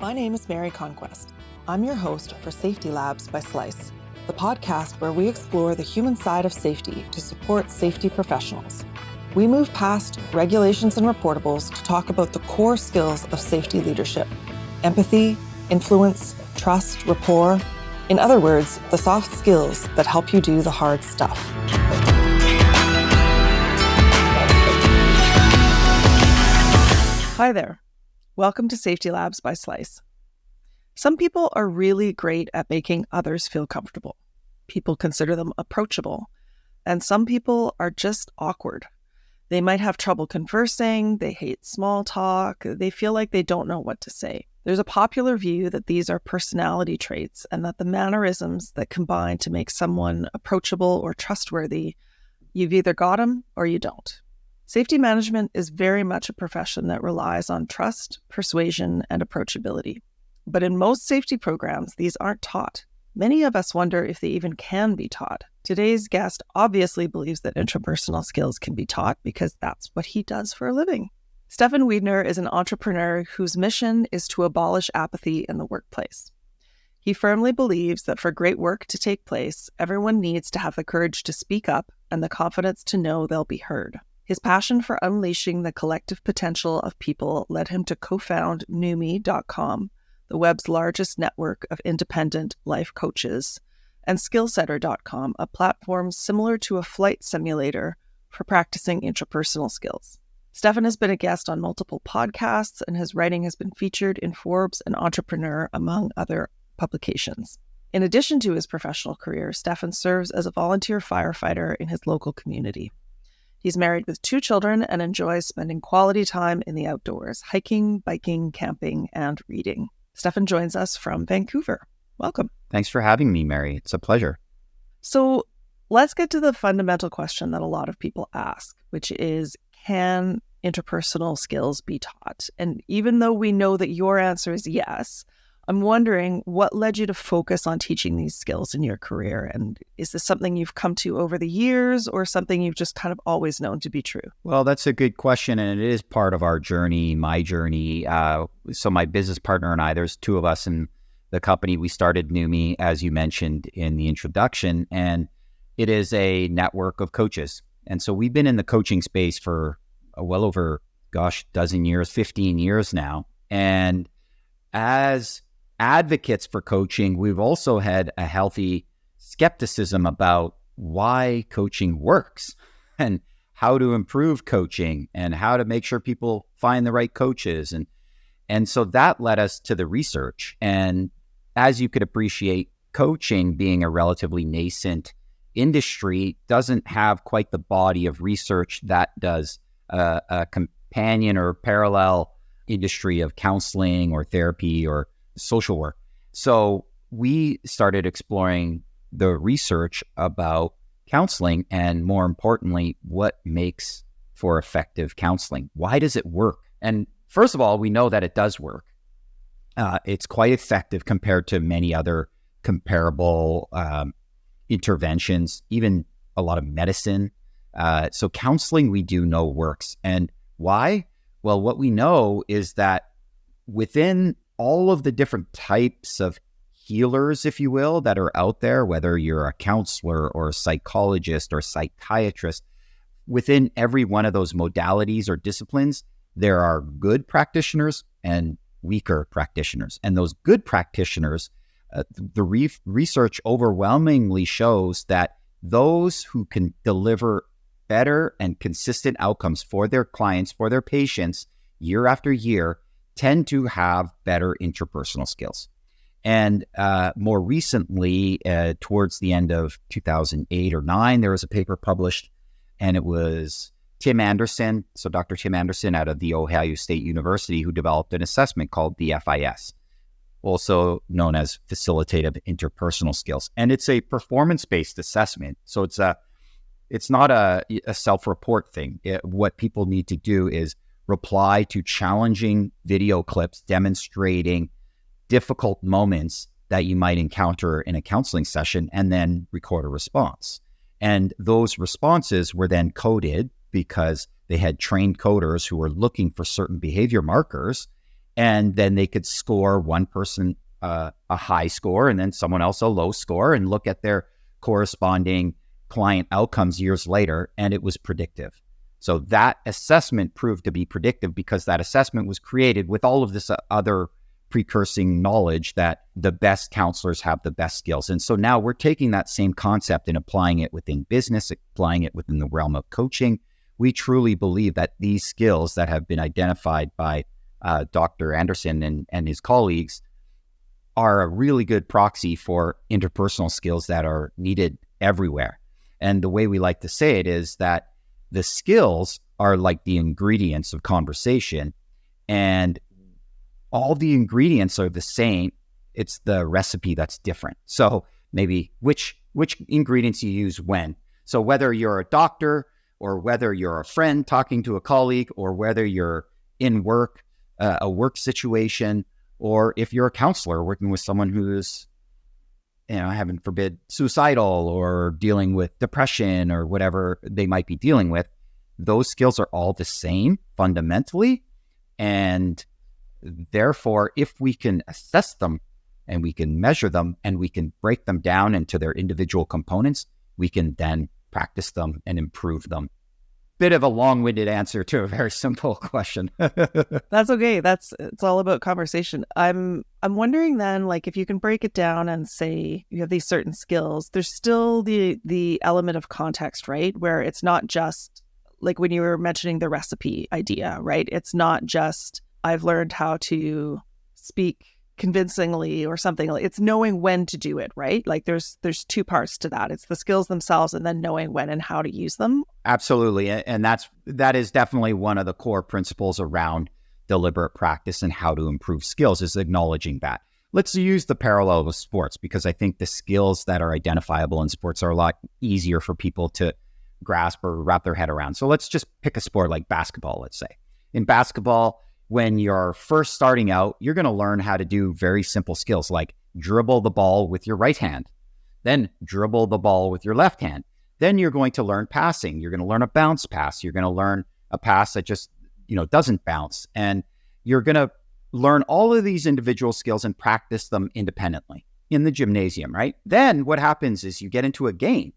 My name is Mary Conquest. I'm your host for Safety Labs by Slice, the podcast where we explore the human side of safety to support safety professionals. We move past regulations and reportables to talk about the core skills of safety leadership: empathy, influence, trust, rapport. In other words, the soft skills that help you do the hard stuff. Hi there. Welcome to Safety Labs by Slice. Some people are really great at making others feel comfortable. People consider them approachable. And some people are just awkward. They might have trouble conversing, they hate small talk, they feel like they don't know what to say. There's a popular view that these are personality traits and that the mannerisms that combine to make someone approachable or trustworthy, you've either got them or you don't. Safety management is very much a profession that relies on trust, persuasion, and approachability. But in most safety programs, these aren't taught. Many of us wonder if they even can be taught. Today's guest obviously believes that interpersonal skills can be taught because that's what he does for a living. Stephan Wiedner is an entrepreneur whose mission is to abolish apathy in the workplace. He firmly believes that for great work to take place, everyone needs to have the courage to speak up and the confidence to know they'll be heard. His passion for unleashing the collective potential of people led him to co-found Numi.com, the web's largest network of independent life coaches, and Skillsetter.com, a platform similar to a flight simulator for practicing interpersonal skills. Stephan has been a guest on multiple podcasts, and his writing has been featured in Forbes and Entrepreneur, among other publications. In addition to his professional career, Stephan serves as a volunteer firefighter in his local community. He's married with 2 children and enjoys spending quality time in the outdoors, hiking, biking, camping, and reading. Stephan joins us from Vancouver. Welcome. Thanks for having me, Mary. It's a pleasure. So let's get to the fundamental question that a lot of people ask, which is, can interpersonal skills be taught? And even though we know that your answer is yes, I'm wondering what led you to focus on teaching these skills in your career? And is this something you've come to over the years or something you've just kind of always known to be true? Well, that's a good question. And it is part of our journey, my journey. So my business partner and I, there's 2 of us in the company. We started Numi, as you mentioned in the introduction, and it is a network of coaches. And so we've been in the coaching space for well over, 15 years now. And as advocates for coaching, we've also had a healthy skepticism about why coaching works and how to improve coaching and how to make sure people find the right coaches. And so that led us to the research. And as you could appreciate, coaching being a relatively nascent industry doesn't have quite the body of research that does a companion or parallel industry of counseling or therapy or social work. So we started exploring the research about counseling and, more importantly, what makes for effective counseling. Why does it work? And first of all, we know that it does work. It's quite effective compared to many other comparable interventions, even a lot of medicine. So counseling, we do know works. And why? Well, what we know is that within all of the different types of healers, if you will, that are out there, whether you're a counselor or a psychologist or psychiatrist, within every one of those modalities or disciplines, there are good practitioners and weaker practitioners. And those good practitioners, the research overwhelmingly shows that those who can deliver better and consistent outcomes for their clients, for their patients, year after year, tend to have better interpersonal skills. And more recently, towards the end of 2008 or 9, there was a paper published, and it was Tim Anderson, so Dr. Tim Anderson out of The Ohio State University, who developed an assessment called the FIS, also known as Facilitative Interpersonal Skills. And it's a performance-based assessment, so it's not a self-report thing. What people need to do is reply to challenging video clips demonstrating difficult moments that you might encounter in a counseling session, and then record a response. And those responses were then coded because they had trained coders who were looking for certain behavior markers, And then they could score one person a high score and then someone else a low score and look at their corresponding client outcomes years later, and it was predictive. So that assessment proved to be predictive because that assessment was created with all of this other precursing knowledge that the best counselors have the best skills. And so now we're taking that same concept and applying it within business, applying it within the realm of coaching. We truly believe that these skills that have been identified by Dr. Anderson and his colleagues are a really good proxy for interpersonal skills that are needed everywhere. And the way we like to say it is that the skills are like the ingredients of conversation, and all the ingredients are the same. It's the recipe that's different. So maybe which ingredients you use when. So whether you're a doctor or whether you're a friend talking to a colleague or whether you're in work, a work situation, or if you're a counselor working with someone who's, heaven forbid, suicidal or dealing with depression or whatever they might be dealing with, those skills are all the same fundamentally. And therefore, if we can assess them and we can measure them and we can break them down into their individual components, we can then practice them and improve them. Bit of a long-winded answer to a very simple question. That's okay. It's all about conversation. I'm wondering then, like, if you can break it down and say you have these certain skills, there's still the element of context, right? Where it's not just like when you were mentioning the recipe idea, right? It's not just I've learned how to speak convincingly or something. It's knowing when to do it, right? Like there's two parts to that. It's the skills themselves and then knowing when and how to use them. Absolutely. And that is definitely one of the core principles around deliberate practice and how to improve skills, is acknowledging that. Let's use the parallel with sports, because I think the skills that are identifiable in sports are a lot easier for people to grasp or wrap their head around. So let's just pick a sport like basketball, let's say. In basketball, when you're first starting out, you're going to learn how to do very simple skills like dribble the ball with your right hand, then dribble the ball with your left hand. Then you're going to learn passing. You're going to learn a bounce pass. You're going to learn a pass that just, doesn't bounce. And you're going to learn all of these individual skills and practice them independently in the gymnasium, right? Then what happens is you get into a game.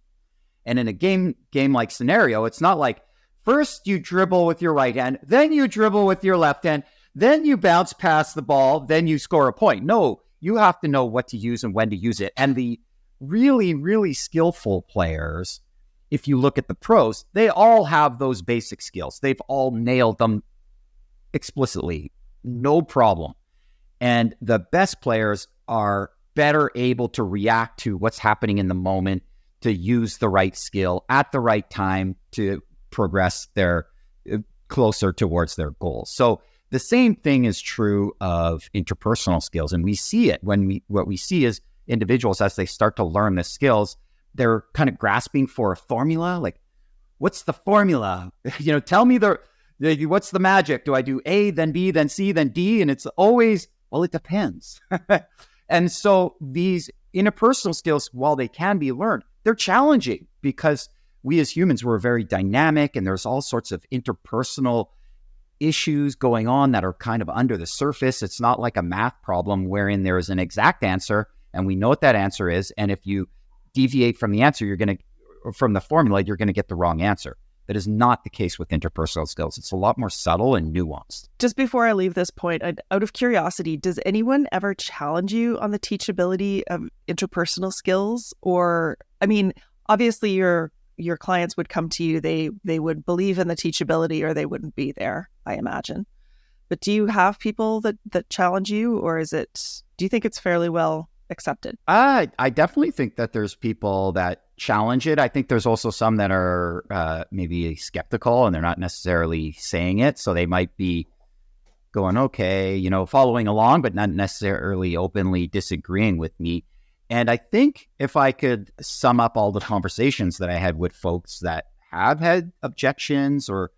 And in a game-like scenario, it's not like, first, you dribble with your right hand, then you dribble with your left hand, then you bounce past the ball, then you score a point. No, you have to know what to use and when to use it. And the really, really skillful players, if you look at the pros, they all have those basic skills. They've all nailed them explicitly, no problem. And the best players are better able to react to what's happening in the moment, to use the right skill at the right time to progress their closer towards their goals. So the same thing is true of interpersonal skills. And we see it what we see is individuals, as they start to learn the skills, they're kind of grasping for a formula. Like, what's the formula? Tell me what's the magic? Do I do A, then B, then C, then D? And it's always, well, it depends. And so these interpersonal skills, while they can be learned, they're challenging because we as humans, we're very dynamic, and there's all sorts of interpersonal issues going on that are kind of under the surface. It's not like a math problem wherein there is an exact answer and we know what that answer is. And if you deviate from the answer, from the formula, you're going to get the wrong answer. That is not the case with interpersonal skills. It's a lot more subtle and nuanced. Just before I leave this point, out of curiosity, does anyone ever challenge you on the teachability of interpersonal skills? Or, obviously your clients would come to you, they would believe in the teachability or they wouldn't be there, I imagine. But do you have people that challenge you, or do you think it's fairly well accepted? I definitely think that there's people that challenge it. I think there's also some that are maybe skeptical and they're not necessarily saying it. So they might be going, okay, following along, but not necessarily openly disagreeing with me. And I think if I could sum up all the conversations that I had with folks that have had objections or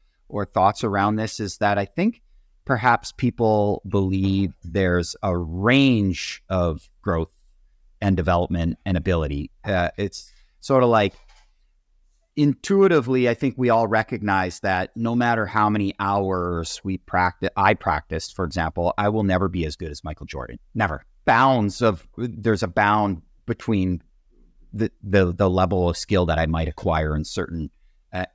thoughts around this, is that I think perhaps people believe there's a range of growth and development and ability. It's sort of like intuitively, I think we all recognize that no matter how many hours I practiced, for example, I will never be as good as Michael Jordan. Never. There's a bound between the level of skill that I might acquire in certain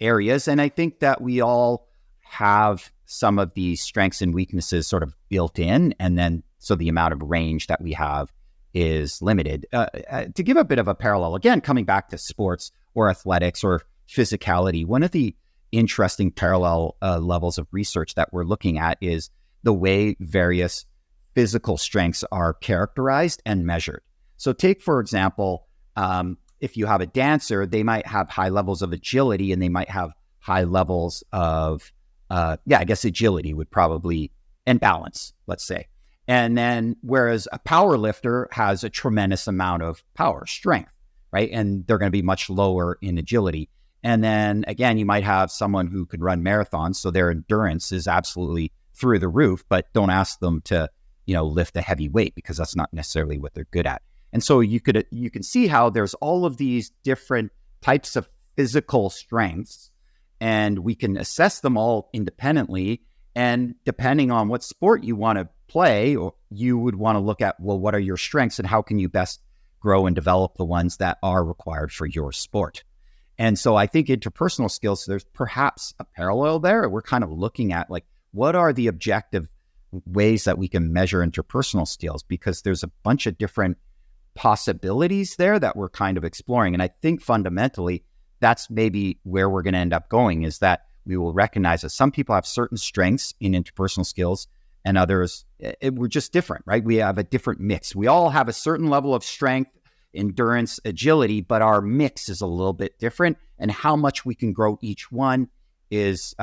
areas. And I think that we all have some of these strengths and weaknesses sort of built in. And then, so the amount of range that we have is limited. To give a bit of a parallel, again, coming back to sports or athletics or physicality, one of the interesting parallel levels of research that we're looking at is the way various physical strengths are characterized and measured. So take, for example, if you have a dancer, they might have high levels of agility and they might have high levels of, I guess agility would probably, and balance, let's say. And then whereas a power lifter has a tremendous amount of power, strength, right? And they're going to be much lower in agility. And then again, you might have someone who could run marathons, so their endurance is absolutely through the roof, but don't ask them to, lift a heavy weight because that's not necessarily what they're good at. And so you can see how there's all of these different types of physical strengths, and we can assess them all independently. And depending on what sport you want to play, or you would want to look at, well, what are your strengths and how can you best grow and develop the ones that are required for your sport? And so I think interpersonal skills, there's perhaps a parallel there. We're kind of looking at like, what are the objective ways that we can measure interpersonal skills? Because there's a bunch of different possibilities there that we're kind of exploring. And I think fundamentally, that's maybe where we're going to end up going, is that we will recognize that some people have certain strengths in interpersonal skills and others, we're just different, right? We have a different mix. We all have a certain level of strength, endurance, agility, but our mix is a little bit different. And how much we can grow each one is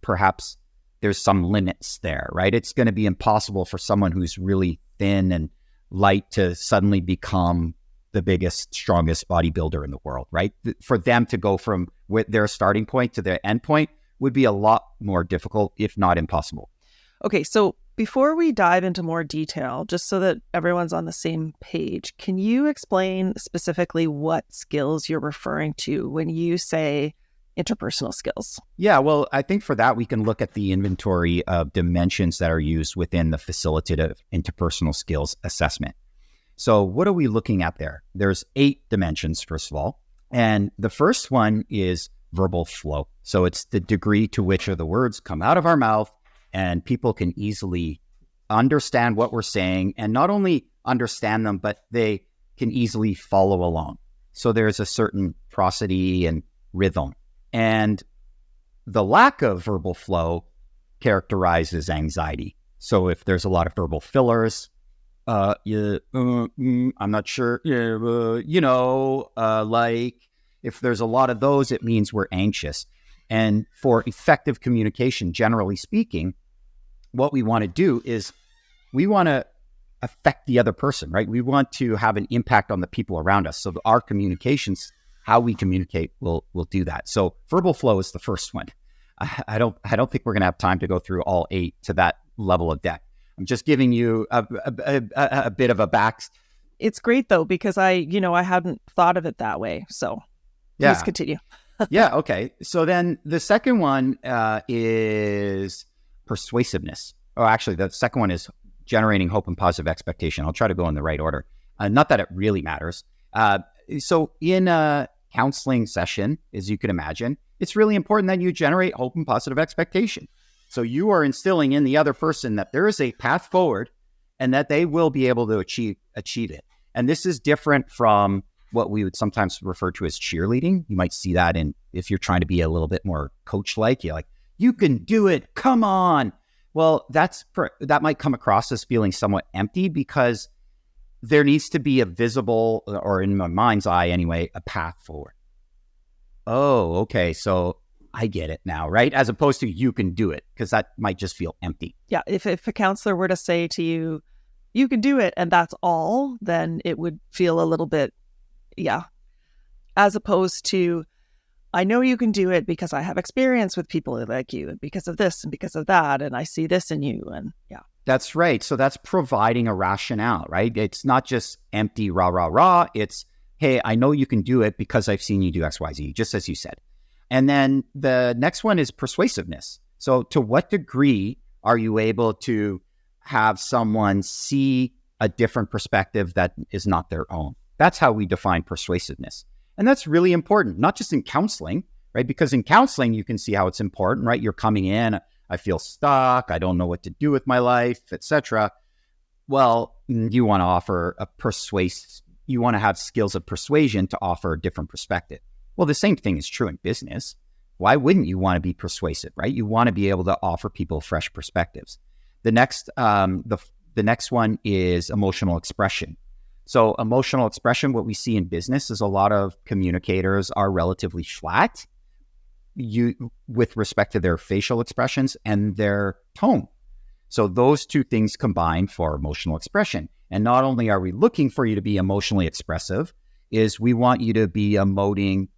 perhaps there's some limits there, right? It's going to be impossible for someone who's really thin and light to suddenly become the biggest, strongest bodybuilder in the world, right? For them to go from their starting point to their end point would be a lot more difficult, if not impossible. Okay, so before we dive into more detail, just so that everyone's on the same page, can you explain specifically what skills you're referring to when you say interpersonal skills? Yeah, well, I think for that, we can look at the inventory of dimensions that are used within the facilitative interpersonal skills assessment. So what are we looking at there? There's 8 dimensions, first of all. And the first one is verbal flow. So it's the degree to which the words come out of our mouth and people can easily understand what we're saying, and not only understand them, but they can easily follow along. So there's a certain prosody and rhythm. And the lack of verbal flow characterizes anxiety. So if there's a lot of verbal fillers, I'm not sure, like if there's a lot of those, it means we're anxious. And for effective communication, generally speaking, what we want to do is we want to affect the other person, right? We want to have an impact on the people around us. So our communications, how we communicate will do that. So verbal flow is the first one. I don't think we're going to have time to go through all 8 to that level of depth. I'm just giving you a bit of a back. It's great though, because I hadn't thought of it that way. So please continue. Yeah. Okay. So then the second one is persuasiveness. Oh, actually, the second one is generating hope and positive expectation. I'll try to go in the right order. Not that it really matters. So in a counseling session, as you can imagine, it's really important that you generate hope and positive expectation. So you are instilling in the other person that there is a path forward and that they will be able to achieve it. And this is different from what we would sometimes refer to as cheerleading. You might see that if you're trying to be a little bit more coach-like, you're like, you can do it, come on. Well, that might come across as feeling somewhat empty because there needs to be a visible, or in my mind's eye anyway, a path forward. Oh, okay, so I get it now, right? As opposed to you can do it, because that might just feel empty. Yeah, if a counselor were to say to you, you can do it, and that's all, then it would feel a little bit, as opposed to, I know you can do it because I have experience with people like you, and because of this and because of that, and I see this in you, and yeah. That's right. So that's providing a rationale, right? It's not just empty rah, rah, rah. It's, hey, I know you can do it because I've seen you do X, Y, Z, just as you said. And then the next one is persuasiveness. So to what degree are you able to have someone see a different perspective that is not their own? That's how we define persuasiveness. And that's really important, not just in counseling, right? Because in counseling, you can see how it's important, right? You're coming in, I feel stuck, I don't know what to do with my life, etc. Well, you want to offer you want to have skills of persuasion to offer a different perspective. Well, the same thing is true in business. Why wouldn't you want to be persuasive, right? You want to be able to offer people fresh perspectives. The next one is emotional expression. So emotional expression, what we see in business is a lot of communicators are relatively flat with respect to their facial expressions and their tone. So those two things combine for emotional expression. And not only are we looking for you to be emotionally expressive, is we want you to be emoting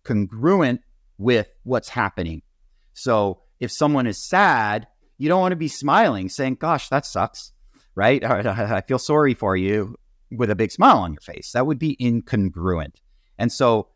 congruent with what's happening. So if someone is sad, you don't want to be smiling, saying, gosh, that sucks, right? I feel sorry for you with a big smile on your face. That would be incongruent. And so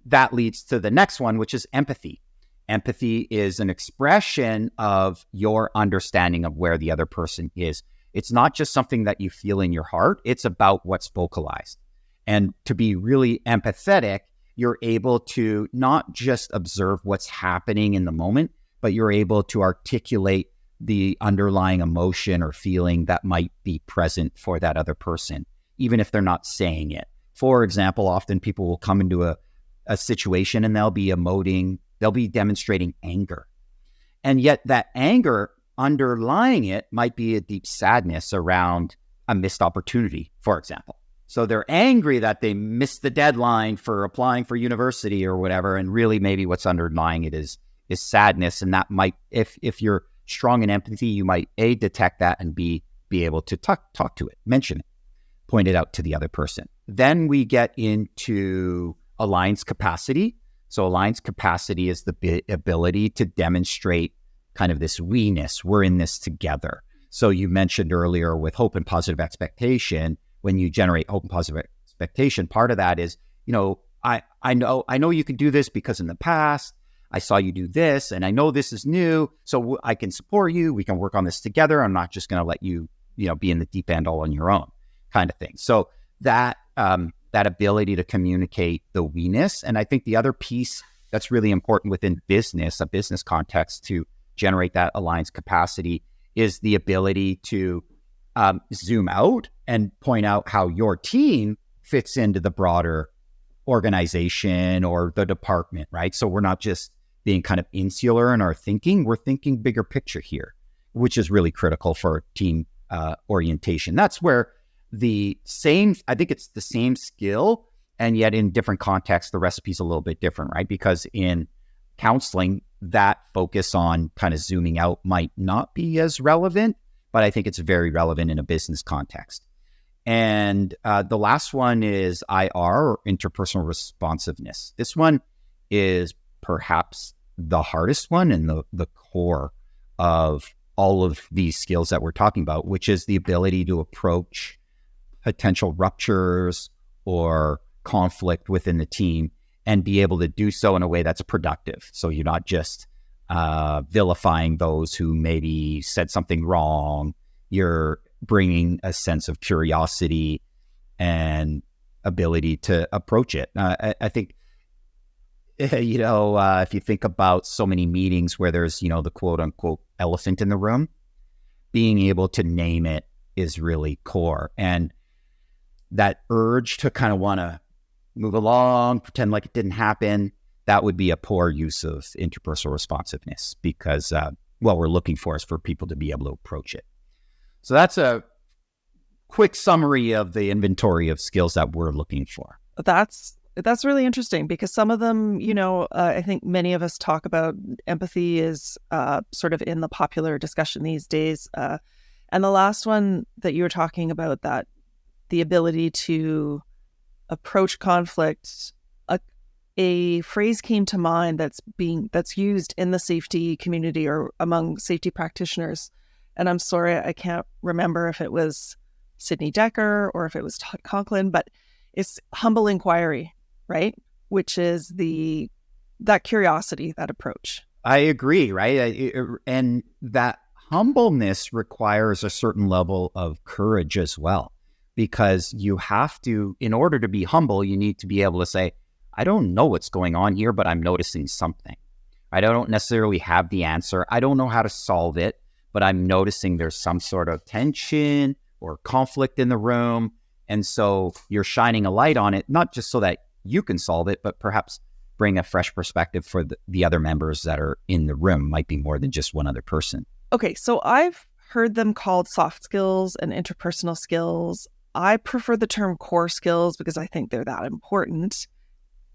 that leads to the next one, which is empathy. Empathy is an expression of your understanding of where the other person is. It's not just something that you feel in your heart. It's about what's vocalized. And to be really empathetic, you're able to not just observe what's happening in the moment, but you're able to articulate the underlying emotion or feeling that might be present for that other person, even if they're not saying it. For example, often people will come into a situation and they'll be demonstrating anger. And yet that anger underlying it might be a deep sadness around a missed opportunity, for example. So they're angry that they missed the deadline for applying for university or whatever. And really maybe what's underlying it is sadness. And that might, if you're strong in empathy, you might A, detect that, and B, be able to talk to it, mention it, point it out to the other person. Then we get into alliance capacity. So alliance capacity is the ability to demonstrate kind of this we-ness. We're in this together. So you mentioned earlier with hope and positive expectation, when you generate hope and positive expectation, part of that is, I know you can do this because in the past I saw you do this, and I know this is new, so I can support you. We can work on this together. I'm not just going to let you, be in the deep end all on your own, kind of thing. So that ability to communicate the we-ness, and I think the other piece that's really important within a business context to generate that alliance capacity is the ability to zoom out and point out how your team fits into the broader organization or the department, right? So we're not just being kind of insular in our thinking, we're thinking bigger picture here, which is really critical for team orientation. That's where I think it's the same skill, and yet in different contexts, the recipe's a little bit different, right? Because in counseling, that focus on kind of zooming out might not be as relevant, but I think it's very relevant in a business context. And the last one is IR, or interpersonal responsiveness. This one is perhaps the hardest one and the core of all of these skills that we're talking about, which is the ability to approach potential ruptures or conflict within the team and be able to do so in a way that's productive. So you're not just vilifying those who maybe said something wrong. You're bringing a sense of curiosity and ability to approach it. I think, if you think about so many meetings where there's, the quote unquote elephant in the room, being able to name it is really core. And that urge to kind of want to move along, pretend like it didn't happen, that would be a poor use of interpersonal responsiveness, because what we're looking for is for people to be able to approach it. So that's a quick summary of the inventory of skills that we're looking for. That's really interesting, because some of them, I think many of us talk about empathy is sort of in the popular discussion these days. And the last one that you were talking about, that the ability to approach conflict, a phrase came to mind that's used in the safety community or among safety practitioners. And I'm sorry, I can't remember if it was Sidney Decker or if it was Conklin, but it's humble inquiry, right? Which is the that curiosity, that approach. I agree, right? And that humbleness requires a certain level of courage as well, because you have to, in order to be humble, you need to be able to say, I don't know what's going on here, but I'm noticing something. I don't necessarily have the answer. I don't know how to solve it, but I'm noticing there's some sort of tension or conflict in the room. And so you're shining a light on it, not just so that you can solve it, but perhaps bring a fresh perspective for the other members that are in the room. Might be more than just one other person. Okay, so I've heard them called soft skills and interpersonal skills. I prefer the term core skills because I think they're that important.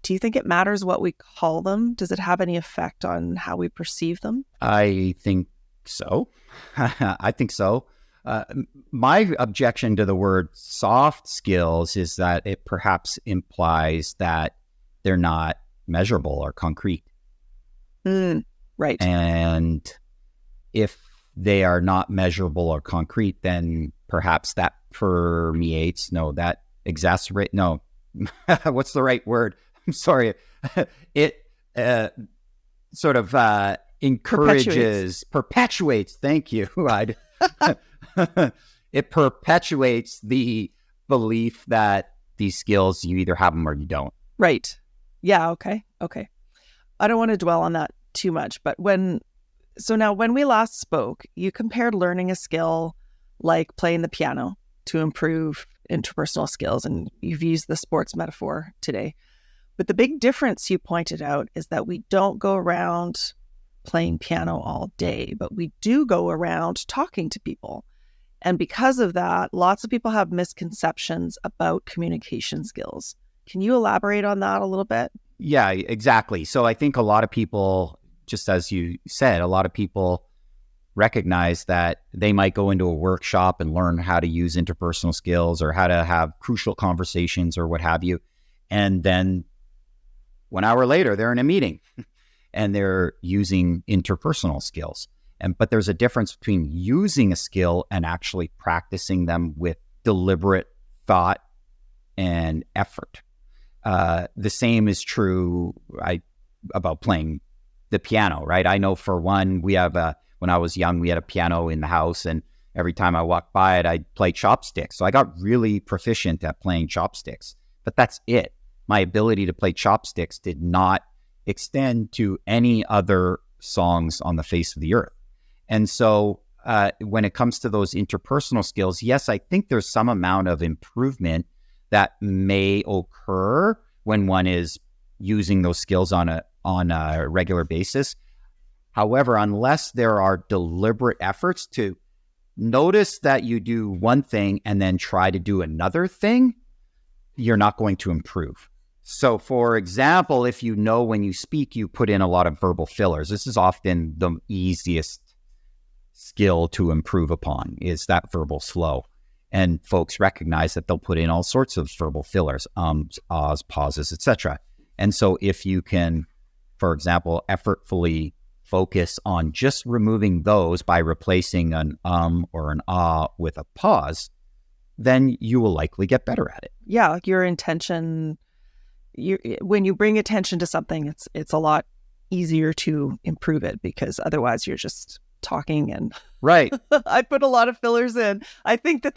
Do you think it matters what we call them? Does it have any effect on how we perceive them? I think so. I think so. My objection to the word soft skills is that it perhaps implies that they're not measurable or concrete. Right. And if they are not measurable or concrete, then perhaps that permeates, what's the right word? I'm sorry. It sort of perpetuates. Thank you. It perpetuates the belief that these skills, you either have them or you don't. Right. Yeah. Okay. I don't want to dwell on that too much, but when we last spoke, you compared learning a skill like playing the piano to improve interpersonal skills, and you've used the sports metaphor today. But the big difference you pointed out is that we don't go around playing piano all day, but we do go around talking to people. And because of that, lots of people have misconceptions about communication skills. Can you elaborate on that a little bit? Yeah, exactly. So I think a lot of people, just as you said, a lot of people recognize that they might go into a workshop and learn how to use interpersonal skills or how to have crucial conversations or what have you. And then 1 hour later, they're in a meeting and they're using interpersonal skills. But there's a difference between using a skill and actually practicing them with deliberate thought and effort. The same is true about playing the piano, right? I know for one, when I was young, we had a piano in the house, and every time I walked by it, I'd play chopsticks. So I got really proficient at playing chopsticks, but that's it. My ability to play chopsticks did not extend to any other songs on the face of the earth. And so when it comes to those interpersonal skills, yes, I think there's some amount of improvement that may occur when one is using those skills on a regular basis. However, unless there are deliberate efforts to notice that you do one thing and then try to do another thing, you're not going to improve. So, for example, if you know when you speak, you put in a lot of verbal fillers. This is often the easiest skill to improve upon, is that verbal flow. And folks recognize that they'll put in all sorts of verbal fillers, ahs, pauses, etc. And so if you can, for example, effortfully focus on just removing those by replacing an or an ah with a pause, then you will likely get better at it. Yeah, your intention, when you bring attention to something, it's a lot easier to improve it, because otherwise you're just talking and right. I put a lot of fillers in. I think that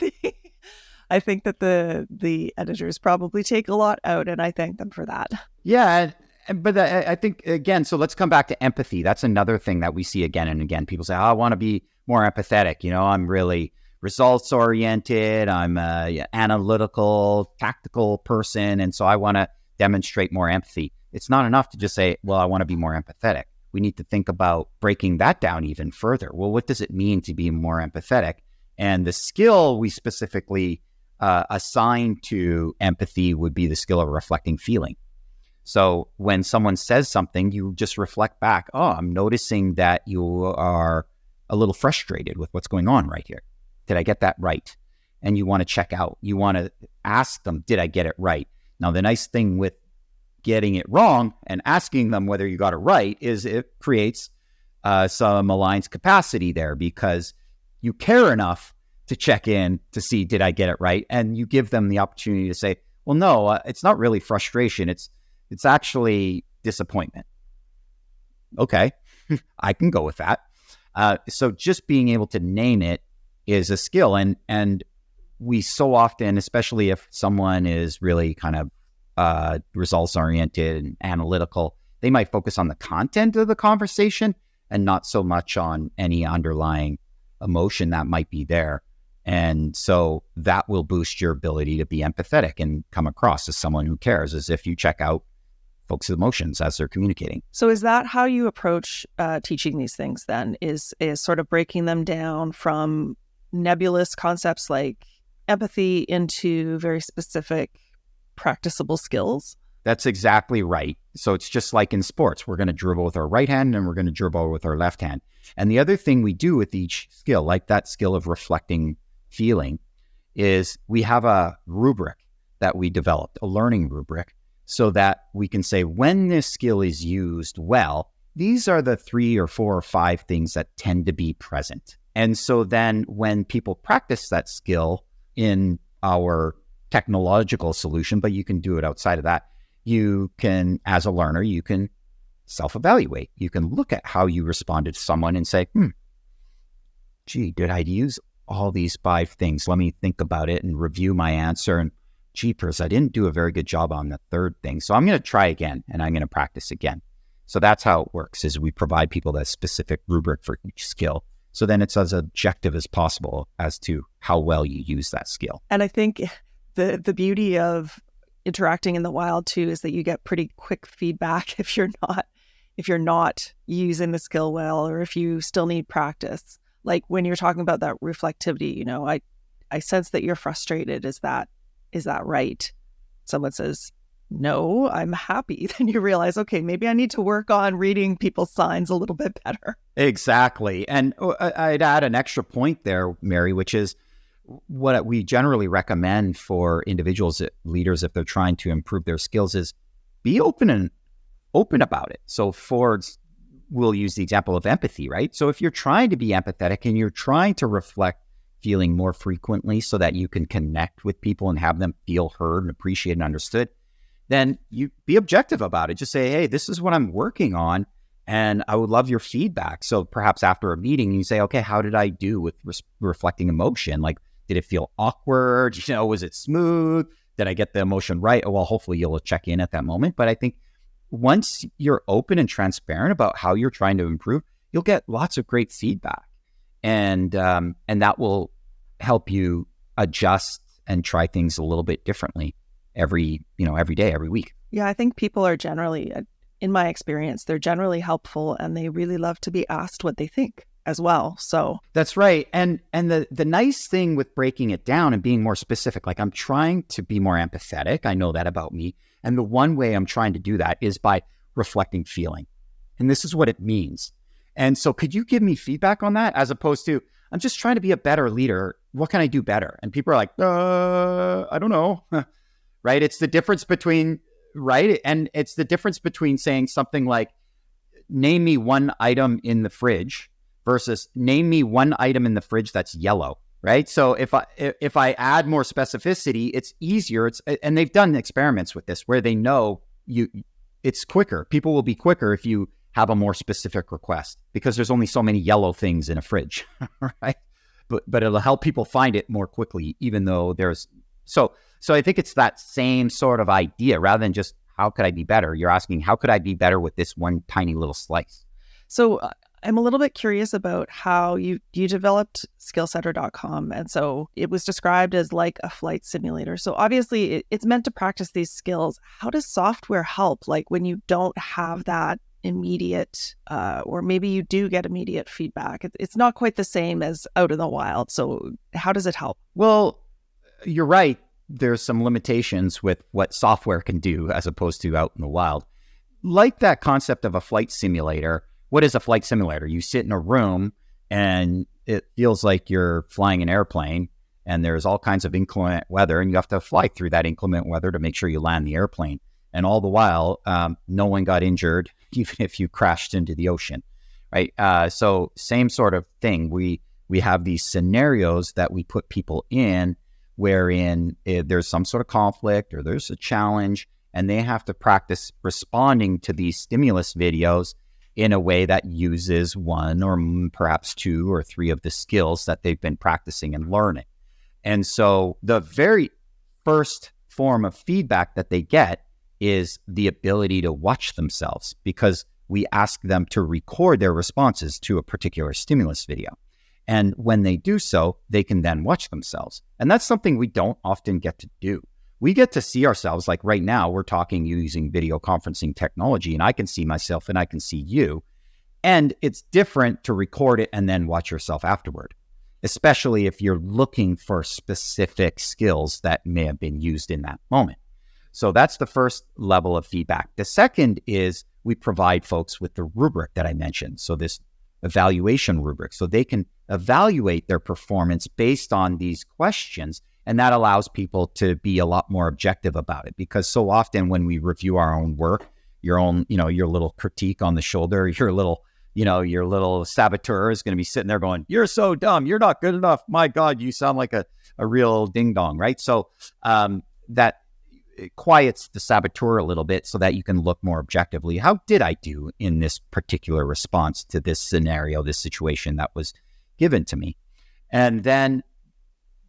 the editors probably take a lot out, and I thank them for that. Yeah, but I think, again, so let's come back to empathy. That's another thing that we see again and again. People say, I want to be more empathetic. I'm really results oriented. I'm an analytical, tactical person. And so I want to demonstrate more empathy. It's not enough to just say, well, I want to be more empathetic. We need to think about breaking that down even further. Well, what does it mean to be more empathetic? And the skill we specifically assign to empathy would be the skill of reflecting feeling. So when someone says something, you just reflect back, I'm noticing that you are a little frustrated with what's going on right here. Did I get that right? And you want to check out. You want to ask them, did I get it right? Now, the nice thing with getting it wrong and asking them whether you got it right is it creates some aligned capacity there, because you care enough to check in to see, did I get it right? And you give them the opportunity to say, well, no, it's not really frustration. It's actually disappointment. okay, I can go with that. So just being able to name it is a skill. And we so often, especially if someone is really kind of results oriented and analytical, they might focus on the content of the conversation and not so much on any underlying emotion that might be there. And so that will boost your ability to be empathetic and come across as someone who cares, as if you check out folks' emotions as they're communicating. So is that how you approach teaching these things then, is sort of breaking them down from nebulous concepts like empathy into very specific practicable skills? That's exactly right. So it's just like in sports. We're going to dribble with our right hand and we're going to dribble with our left hand. And the other thing we do with each skill, like that skill of reflecting feeling, is we have a rubric that we developed, a learning rubric, so that we can say when this skill is used well, these are the 3 or 4 or 5 things that tend to be present. And so then when people practice that skill in our technological solution, but you can do it outside of that, you can, as a learner, you can self-evaluate. You can look at how you responded to someone and say, gee, did I use all these 5 things? Let me think about it and review my answer. And jeepers, I didn't do a very good job on the 3rd thing. So I'm going to try again and I'm going to practice again. So that's how it works, is we provide people that specific rubric for each skill. So then it's as objective as possible as to how well you use that skill. And I think the beauty of interacting in the wild too is that you get pretty quick feedback if you're not using the skill well, or if you still need practice. Like when you're talking about that reflectivity, I sense that you're frustrated. Is that right? Someone says, no, I'm happy. Then you realize, okay, maybe I need to work on reading people's signs a little bit better. Exactly. And I'd add an extra point there, Mary, which is what we generally recommend for individuals, leaders, if they're trying to improve their skills, is be open about it. So we'll use the example of empathy, right? So if you're trying to be empathetic and you're trying to reflect feeling more frequently so that you can connect with people and have them feel heard and appreciated and understood, then you be objective about it. Just say, hey, this is what I'm working on and I would love your feedback. So perhaps after a meeting, you say, okay, how did I do with reflecting emotion? Like, did it feel awkward? Was it smooth? Did I get the emotion right? Well, hopefully you'll check in at that moment. But I think once you're open and transparent about how you're trying to improve, you'll get lots of great feedback. And that will help you adjust and try things a little bit differently every day, every week. Yeah, I think people are generally, in my experience, they're generally helpful and they really love to be asked what they think as well. So that's right. And the nice thing with breaking it down and being more specific, like I'm trying to be more empathetic. I know that about me. And the one way I'm trying to do that is by reflecting feeling. And this is what it means. And so could you give me feedback on that, as opposed to, I'm just trying to be a better leader. What can I do better? And people are like, I don't know. Right? It's the difference between, right? And it's the difference between saying something like, name me one item in the fridge versus name me one item in the fridge that's yellow, right? So if I add more specificity, it's easier. And they've done experiments with this where they know it's quicker. People will be quicker if you have a more specific request, because there's only so many yellow things in a fridge, right? But it'll help people find it more quickly, even though there's so I think it's that same sort of idea. Rather than just how could I be better, you're asking how could I be better with this one tiny little slice. So I'm a little bit curious about how you developed skillsetter.com. And so it was described as like a flight simulator. So obviously it's meant to practice these skills. How does software help? Like when you don't have that immediate, or maybe you do get immediate feedback. It's not quite the same as out in the wild. So how does it help? Well, you're right. There's some limitations with what software can do as opposed to out in the wild. Like that concept of a flight simulator. What is a flight simulator? You sit in a room and it feels like you're flying an airplane, and there's all kinds of inclement weather, and you have to fly through that inclement weather to make sure you land the airplane. And all the while, no one got injured, even if you crashed into the ocean, right? So same sort of thing. We have these scenarios that we put people in, wherein there's some sort of conflict or there's a challenge, and they have to practice responding to these stimulus videos in a way that uses one or perhaps two or three of the skills that they've been practicing and learning. And so the very first form of feedback that they get is the ability to watch themselves, because we ask them to record their responses to a particular stimulus video. And when they do so, they can then watch themselves. And that's something we don't often get to do. We get to see ourselves, like right now, we're talking using video conferencing technology, and I can see myself and I can see you. And it's different to record it and then watch yourself afterward, especially if you're looking for specific skills that may have been used in that moment. So that's the first level of feedback. The second is we provide folks with the rubric that I mentioned. So this evaluation rubric, so they can evaluate their performance based on these questions. And that allows people to be a lot more objective about it, because so often when we review our own work, your own, your little critique on the shoulder, your little saboteur is going to be sitting there going, "You're so dumb. You're not good enough. My God, you sound like a real ding dong," right? So that it quiets the saboteur a little bit so that you can look more objectively. How did I do in this particular response to this scenario, this situation that was given to me? And then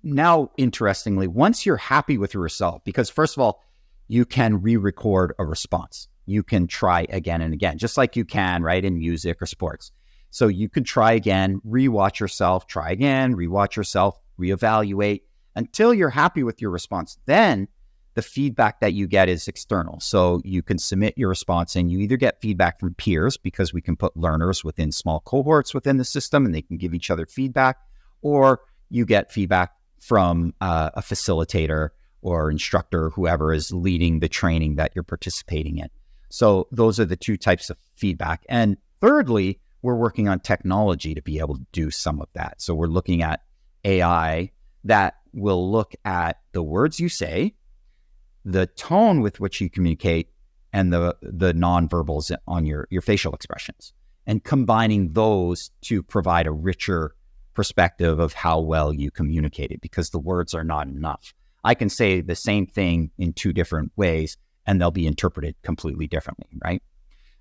now, interestingly, once you're happy with your result, because first of all, you can re-record a response. You can try again and again, just like you can, right, in music or sports. So you could try again, re-watch yourself, try again, re-watch yourself, reevaluate until you're happy with your response. Then the feedback that you get is external. So you can submit your response and you either get feedback from peers, because we can put learners within small cohorts within the system and they can give each other feedback, or you get feedback from a facilitator or instructor, whoever is leading the training that you're participating in. So those are the two types of feedback. And thirdly, we're working on technology to be able to do some of that. So we're looking at AI that will look at the words you say, the tone with which you communicate, and the nonverbals on your facial expressions, and combining those to provide a richer perspective of how well you communicated, because the words are not enough. I can say the same thing in two different ways and they'll be interpreted completely differently, right?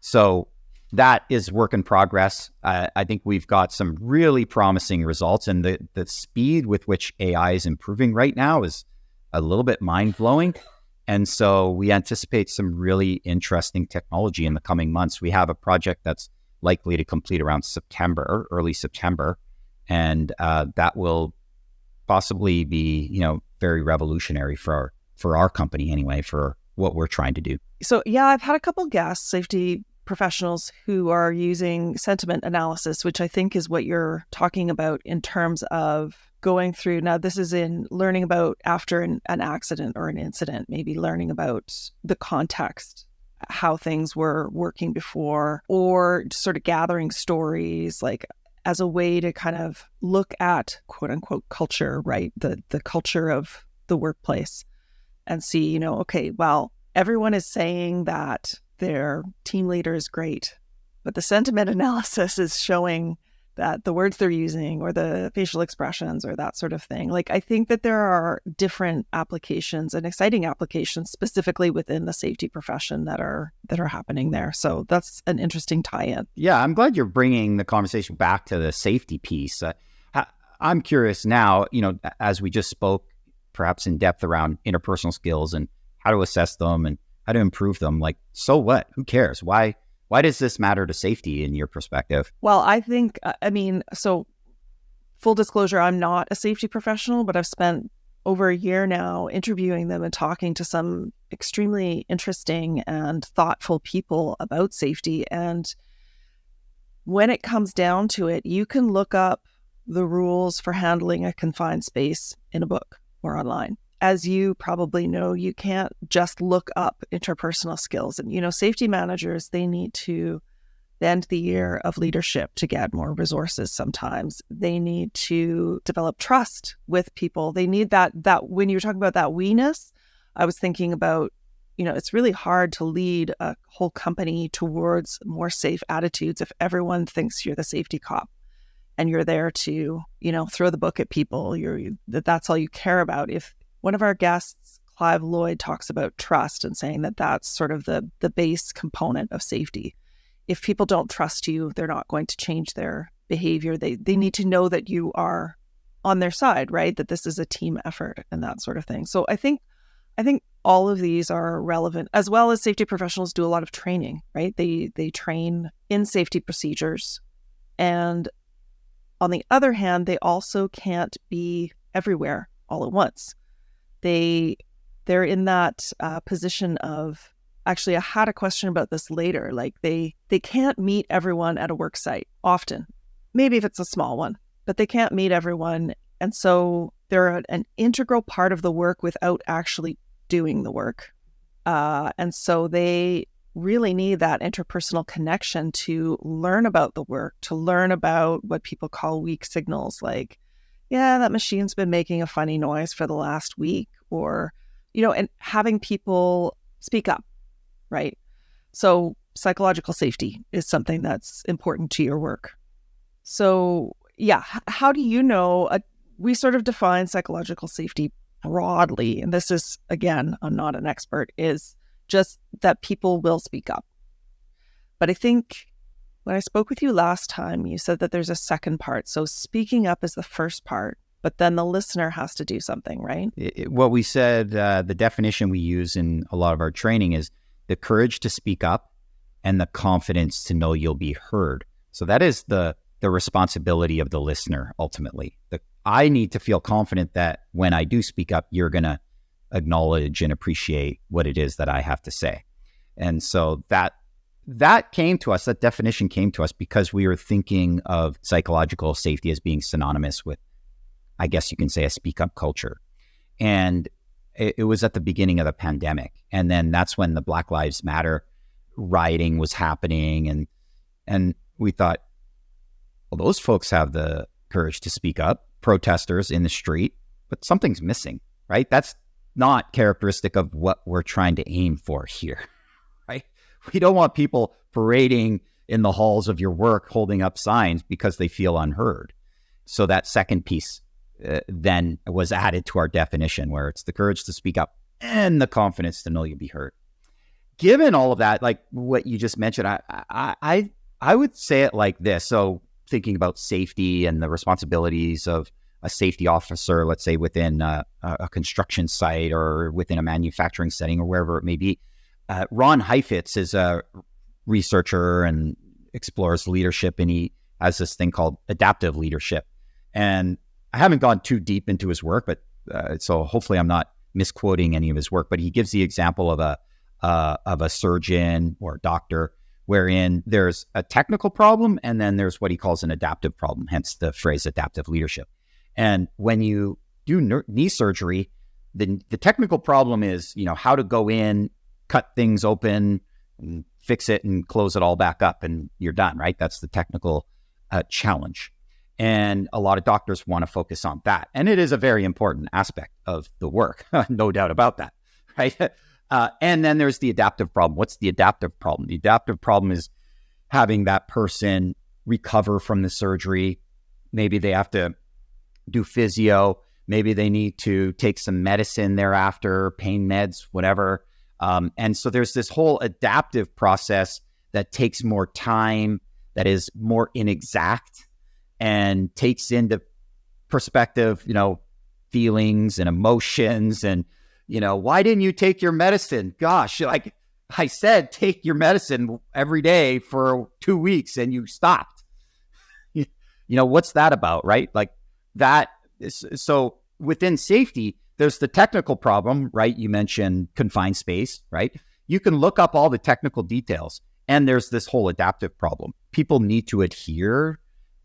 So that is work in progress. I think we've got some really promising results, and the speed with which AI is improving right now is a little bit mind-blowing. And so we anticipate some really interesting technology in the coming months. We have a project that's likely to complete around September, early September, and that will possibly be, very revolutionary for our company anyway, for what we're trying to do. So yeah, I've had a couple guests, safety professionals, who are using sentiment analysis, which I think is what you're talking about in terms of going through. Now, this is in learning about after an accident or an incident, maybe learning about the context, how things were working before, or sort of gathering stories, like as a way to kind of look at quote unquote culture, right? The culture of the workplace, and see, okay, well, everyone is saying that their team leader is great, but the sentiment analysis is showing that the words they're using or the facial expressions or that sort of thing. Like, I think that there are different applications and exciting applications specifically within the safety profession that are happening there. So that's an interesting tie-in. Yeah, I'm glad you're bringing the conversation back to the safety piece. I'm curious now, as we just spoke perhaps in depth around interpersonal skills and how to assess them and how to improve them. Like, so what? Who cares? Why does this matter to safety in your perspective? Well, I think, so full disclosure, I'm not a safety professional, but I've spent over a year now interviewing them and talking to some extremely interesting and thoughtful people about safety. And when it comes down to it, you can look up the rules for handling a confined space in a book or online. As you probably know, you can't just look up interpersonal skills. And, safety managers, they need to bend the ear of leadership to get more resources sometimes. They need to develop trust with people. They need that when you're talking about that we-ness, I was thinking about, it's really hard to lead a whole company towards more safe attitudes if everyone thinks you're the safety cop and you're there to, throw the book at people. That's all you care about. If one of our guests, Clive Lloyd, talks about trust and saying that that's sort of the base component of safety. if people don't trust you, they're not going to change their behavior. They need to know that you are on their side, right? That this is a team effort and that sort of thing. So I think all of these are relevant, as well as safety professionals do a lot of training, right? They train in safety procedures. And on the other hand, they also can't be everywhere all at once. They're in that position of, actually, I had a question about this later. Like they can't meet everyone at a work site often, maybe if it's a small one, but they can't meet everyone. And so they're an integral part of the work without actually doing the work. And so they really need that interpersonal connection to learn about the work, to learn about what people call weak signals, like, yeah, that machine's been making a funny noise for the last week, or, and having people speak up, right? So psychological safety is something that's important to your work. So yeah, how do you know? We sort of define psychological safety broadly, and this is, again, I'm not an expert, is just that people will speak up. But I think when I spoke with you last time, you said that there's a second part. So speaking up is the first part, but then the listener has to do something, right? What we said, the definition we use in a lot of our training is the courage to speak up and the confidence to know you'll be heard. So that is the responsibility of the listener, ultimately. I need to feel confident that when I do speak up, you're going to acknowledge and appreciate what it is that I have to say. And so that came to us, that definition came to us because we were thinking of psychological safety as being synonymous with, I guess you can say, a speak up culture. And it was at the beginning of the pandemic. And then that's when the Black Lives Matter rioting was happening. And we thought, well, those folks have the courage to speak up, protesters in the street, but something's missing, right? That's not characteristic of what we're trying to aim for here, right? We don't want people parading in the halls of your work holding up signs because they feel unheard. So that second piece then was added to our definition, where it's the courage to speak up and the confidence to know you'll be heard. Given all of that, like what you just mentioned, I would say it like this. So thinking about safety and the responsibilities of a safety officer, let's say within a construction site or within a manufacturing setting or wherever it may be. Ron Heifetz is a researcher and explores leadership, and he has this thing called adaptive leadership. And I haven't gone too deep into his work, but so hopefully I'm not misquoting any of his work, but he gives the example of a surgeon or a doctor, wherein there's a technical problem and then there's what he calls an adaptive problem, hence the phrase adaptive leadership. And when you do knee surgery, the technical problem is, how to go in, cut things open, and fix it and close it all back up and you're done, right? That's the technical challenge. And a lot of doctors want to focus on that. And it is a very important aspect of the work, no doubt about that, right? And then there's the adaptive problem. What's the adaptive problem? The adaptive problem is having that person recover from the surgery. Maybe they have to do physio. Maybe they need to take some medicine thereafter, pain meds, whatever. And so there's this whole adaptive process that takes more time, that is more inexact, and takes into perspective, feelings and emotions and, why didn't you take your medicine? Gosh, like I said, take your medicine every day for 2 weeks and you stopped. What's that about, right? Like that is, so within safety, there's the technical problem, right? You mentioned confined space, right? You can look up all the technical details, and there's this whole adaptive problem. People need to adhere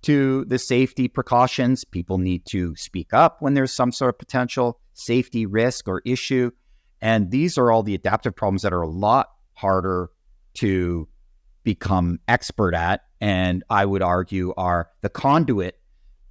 to the safety precautions. People need to speak up when there's some sort of potential safety risk or issue. And these are all the adaptive problems that are a lot harder to become expert at, and I would argue are the conduit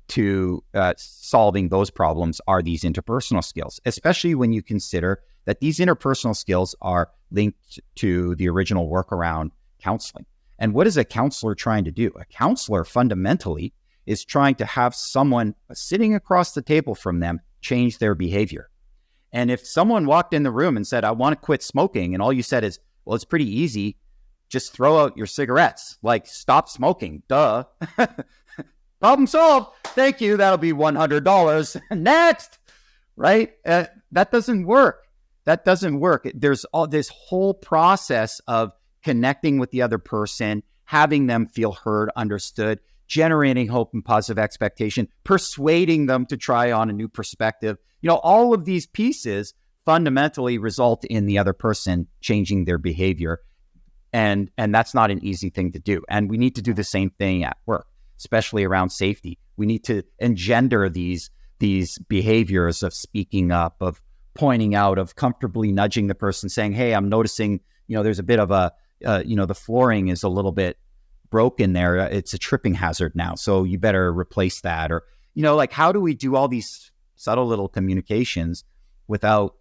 to solving those problems are these interpersonal skills, especially when you consider that these interpersonal skills are linked to the original work around counseling. And what is a counselor trying to do? A counselor fundamentally is trying to have someone sitting across the table from them change their behavior. And if someone walked in the room and said, I want to quit smoking, and all you said is, well, it's pretty easy, just throw out your cigarettes, like stop smoking, duh. Problem solved. Thank you. That'll be $100. Next, right? That doesn't work. That doesn't work. There's all this whole process of connecting with the other person, having them feel heard, understood, generating hope and positive expectation, persuading them to try on a new perspective. All of these pieces fundamentally result in the other person changing their behavior. And that's not an easy thing to do. And we need to do the same thing at work, especially around safety. We need to engender these behaviors of speaking up, of pointing out, of comfortably nudging the person, saying, hey, I'm noticing, there's a bit of the flooring is a little bit broken there. It's a tripping hazard now. So you better replace that. Or, how do we do all these subtle little communications while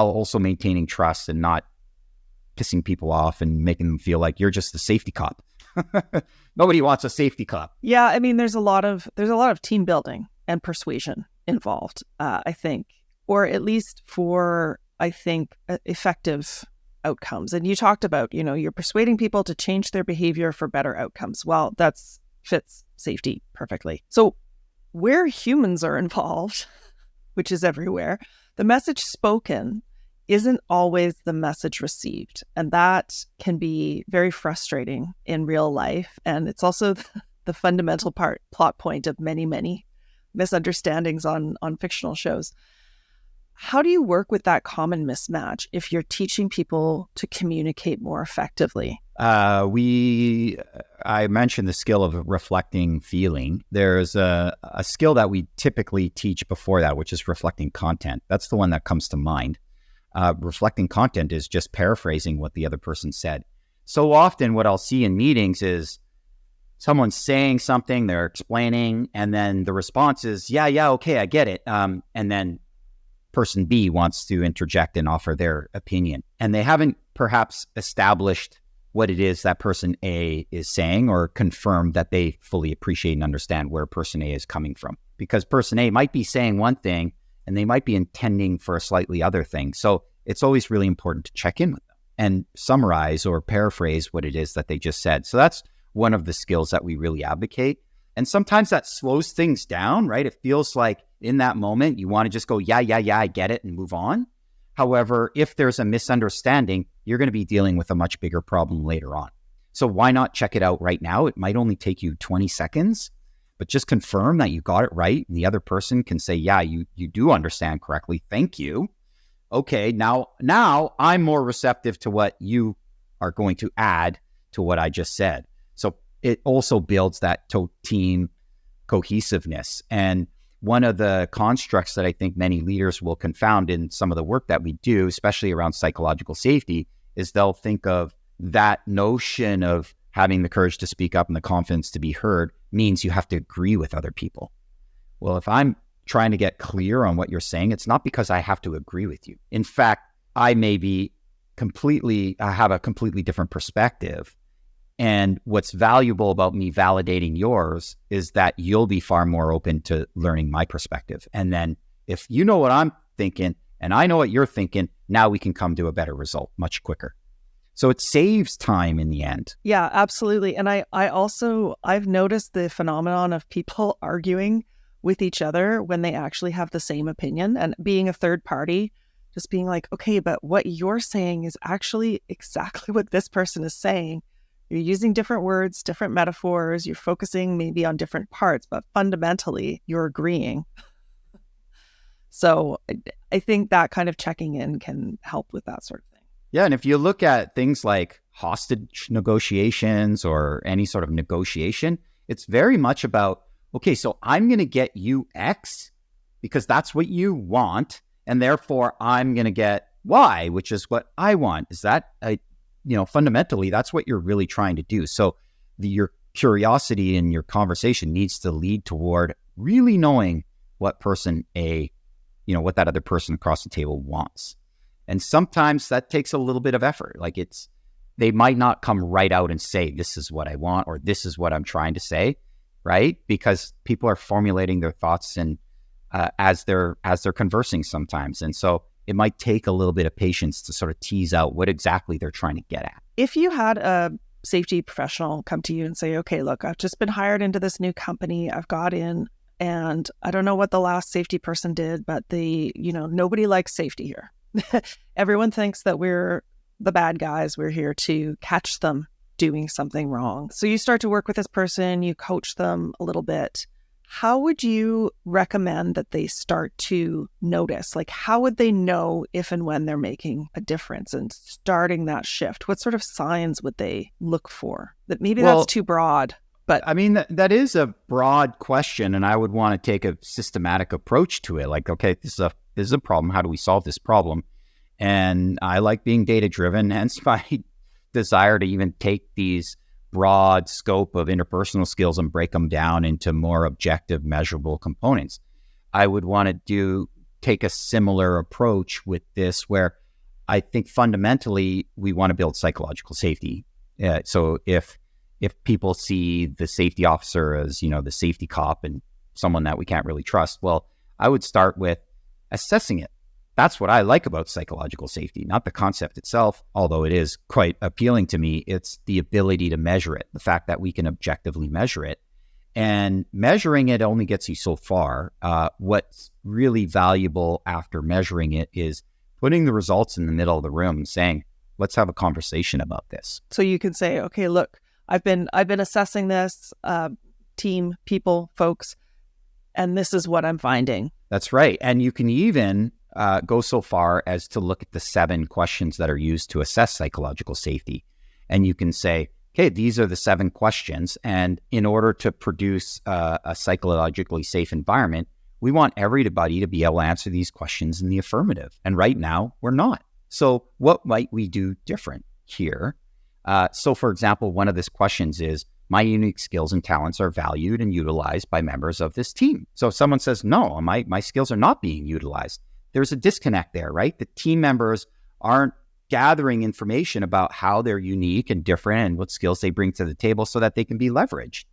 also maintaining trust and not pissing people off and making them feel like you're just the safety cop? Nobody wants a safety cop. Yeah, I mean, there's a lot of team building and persuasion involved, I think, or at least for, I think, effective outcomes. And you talked about, you're persuading people to change their behavior for better outcomes. Well, that fits safety perfectly. So where humans are involved, which is everywhere, the message spoken isn't always the message received. And that can be very frustrating in real life. And it's also the fundamental plot point of many, many misunderstandings on fictional shows. How do you work with that common mismatch if you're teaching people to communicate more effectively? I mentioned the skill of reflecting feeling. There's a skill that we typically teach before that, which is reflecting content. That's the one that comes to mind. Reflecting content is just paraphrasing what the other person said. So often what I'll see in meetings is someone's saying something, they're explaining, and then the response is, yeah, okay, I get it. And then person B wants to interject and offer their opinion. And they haven't perhaps established what it is that person A is saying or confirmed that they fully appreciate and understand where person A is coming from. Because person A might be saying one thing and they might be intending for a slightly other thing. So it's always really important to check in with them and summarize or paraphrase what it is that they just said. So that's one of the skills that we really advocate. And sometimes that slows things down, right? It feels like in that moment, you want to just go, yeah, I get it, and move on. However, if there's a misunderstanding, you're going to be dealing with a much bigger problem later on. So why not check it out right now? It might only take you 20 seconds, but just confirm that you got it right. And the other person can say, yeah, you do understand correctly. Thank you. Okay, now I'm more receptive to what you are going to add to what I just said. So it also builds that team cohesiveness. And one of the constructs that I think many leaders will confound in some of the work that we do, especially around psychological safety, is they'll think of that notion of having the courage to speak up and the confidence to be heard means you have to agree with other people. Well, if I'm trying to get clear on what you're saying, it's not because I have to agree with you. In fact, I may be have a completely different perspective. And what's valuable about me validating yours is that you'll be far more open to learning my perspective. And then if you know what I'm thinking and I know what you're thinking, now we can come to a better result much quicker. So it saves time in the end. Yeah, absolutely. And I've noticed the phenomenon of people arguing with each other when they actually have the same opinion, and being a third party, just being like, okay, but what you're saying is actually exactly what this person is saying. You're using different words, different metaphors, you're focusing maybe on different parts, but fundamentally you're agreeing. So I think that kind of checking in can help with that sort of thing. Yeah, and if you look at things like hostage negotiations or any sort of negotiation, it's very much about, okay, so I'm going to get you X because that's what you want, and therefore I'm going to get Y, which is what I want. Is that fundamentally, that's what you're really trying to do. So your curiosity in your conversation needs to lead toward really knowing what person what that other person across the table wants. And sometimes that takes a little bit of effort. Like they might not come right out and say, this is what I want, or this is what I'm trying to say, right? Because people are formulating their thoughts and as they're conversing sometimes. And so it might take a little bit of patience to sort of tease out what exactly they're trying to get at. If you had a safety professional come to you and say, okay, look, I've just been hired into this new company. I've got in, and I don't know what the last safety person did, but nobody likes safety here. Everyone thinks that we're the bad guys. We're here to catch them doing something wrong. So you start to work with this person, you coach them a little bit. How would you recommend that they start to notice? Like, how would they know if and when they're making a difference and starting that shift? What sort of signs would they look for? That maybe that's too broad. But I mean, that is a broad question, and I would want to take a systematic approach to it. Like, okay, this is a problem. How do we solve this problem? And I like being data-driven, hence my desire to even take these broad scope of interpersonal skills and break them down into more objective, measurable components. I would want to take a similar approach with this, where I think fundamentally we want to build psychological safety. So if people see the safety officer as, the safety cop and someone that we can't really trust, well, I would start with assessing it. That's what I like about psychological safety, not the concept itself, although it is quite appealing to me. It's the ability to measure it, the fact that we can objectively measure it. And measuring it only gets you so far. What's really valuable after measuring it is putting the results in the middle of the room and saying, let's have a conversation about this. So you can say, okay, look, I've been assessing this team, people, folks, and this is what I'm finding. That's right. And you can even go so far as to look at the 7 questions that are used to assess psychological safety. And you can say, okay, these are the 7 questions. And in order to produce a psychologically safe environment, we want everybody to be able to answer these questions in the affirmative. And right now, we're not. So what might we do different here? So for example, one of these questions is, my unique skills and talents are valued and utilized by members of this team. So if someone says, no, my skills are not being utilized, there's a disconnect there, right? The team members aren't gathering information about how they're unique and different and what skills they bring to the table so that they can be leveraged.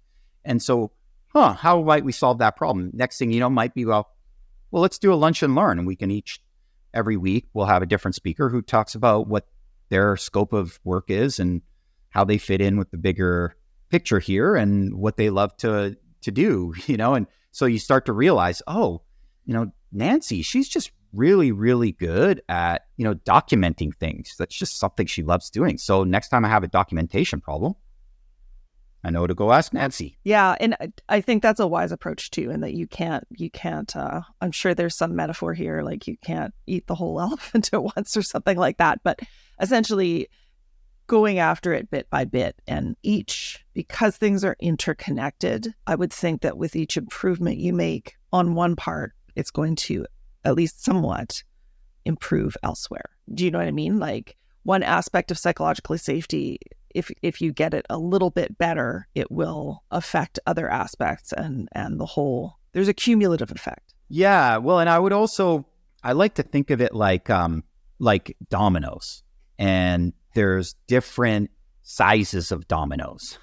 And so, how might we solve that problem? Next thing you know might be, well, let's do a lunch and learn. And we can every week, we'll have a different speaker who talks about what their scope of work is and how they fit in with the bigger picture here and what they love to do, And so you start to realize, Nancy, she's just really, really good at, documenting things. That's just something she loves doing. So next time I have a documentation problem, I know to go ask Nancy. Yeah. And I think that's a wise approach too. And that you can't, I'm sure there's some metaphor here, like you can't eat the whole elephant at once or something like that. But essentially going after it bit by bit, and because things are interconnected, I would think that with each improvement you make on one part, it's going to at least somewhat improve elsewhere. Do you know what I mean? Like one aspect of psychological safety, if you get it a little bit better, it will affect other aspects and the whole, there's a cumulative effect. Yeah. Well, and I like to think of it like dominoes, and there's different sizes of dominoes.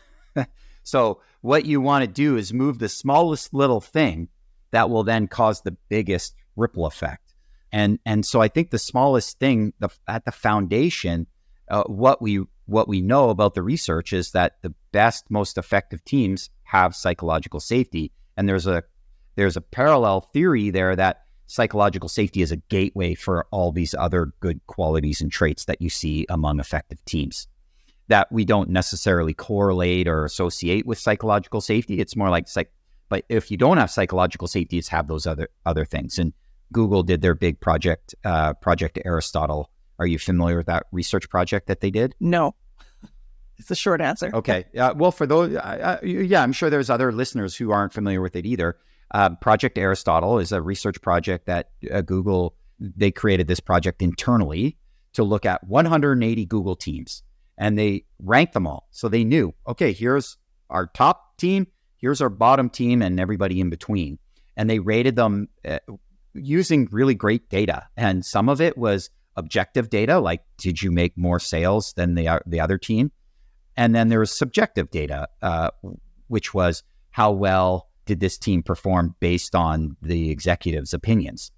So what you want to do is move the smallest little thing that will then cause the biggest ripple effect. And so I think the smallest thing at the foundation, what we know about the research is that the best, most effective teams have psychological safety. And there's a parallel theory there that psychological safety is a gateway for all these other good qualities and traits that you see among effective teams that we don't necessarily correlate or associate with psychological safety. It's more like but if you don't have psychological safety, it's have those other things. And Google did their big project, Project Aristotle. Are you familiar with that research project that they did? No. It's a short answer. Okay. Well, for those, I'm sure there's other listeners who aren't familiar with it either. Project Aristotle is a research project that Google, they created this project internally to look at 180 Google teams, and they ranked them all. So they knew, okay, here's our top team, here's our bottom team, and everybody in between. And they rated them using really great data. And some of it was objective data, like did you make more sales than the other team? And then there was subjective data, which was how well did this team perform based on the executives' opinions.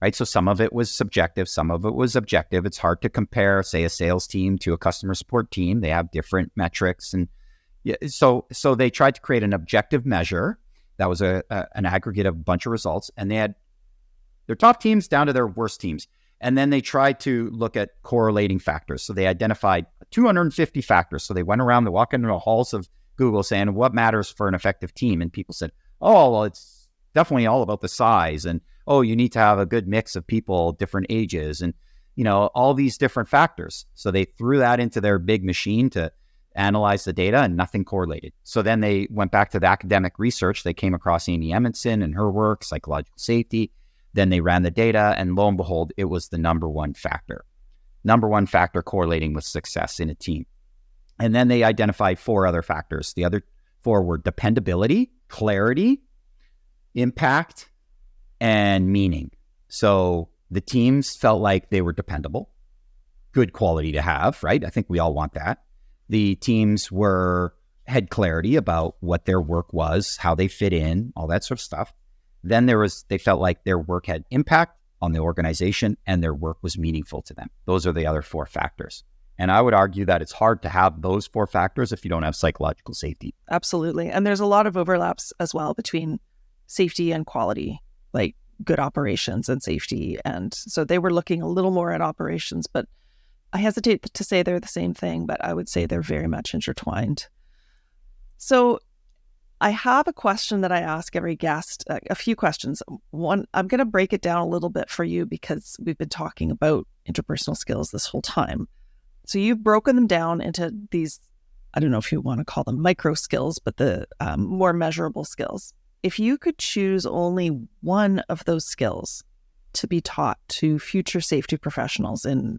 right? So some of it was subjective, some of it was objective. It's hard to compare, say, a sales team to a customer support team. They have different metrics. And so they tried to create an objective measure that was an aggregate of a bunch of results. And they had their top teams down to their worst teams. And then they tried to look at correlating factors. So they identified 250 factors. So they went around, they walked into the halls of Google saying, what matters for an effective team? And people said, oh, well, it's definitely all about the size. And, oh, you need to have a good mix of people, different ages, and, all these different factors. So they threw that into their big machine to analyze the data, and nothing correlated. So then they went back to the academic research. They came across Amy Edmondson and her work, psychological safety. Then they ran the data, and lo and behold, it was the number one factor correlating with success in a team. And then they identified 4 other factors. The other 4 were dependability, clarity, impact, and meaning. So the teams felt like they were dependable, good quality to have, right? I think we all want that. The teams had clarity about what their work was, how they fit in, all that sort of stuff. Then they felt like their work had impact on the organization and their work was meaningful to them. Those are the other 4 factors. And I would argue that it's hard to have those 4 factors if you don't have psychological safety. Absolutely. And there's a lot of overlaps as well between safety and quality, like good operations and safety. And so they were looking a little more at operations, but I hesitate to say they're the same thing, but I would say they're very much intertwined. So I have a question that I ask every guest, a few questions. One, I'm going to break it down a little bit for you because we've been talking about interpersonal skills this whole time. So you've broken them down into these, I don't know if you want to call them micro skills, but the more measurable skills. If you could choose only one of those skills to be taught to future safety professionals in,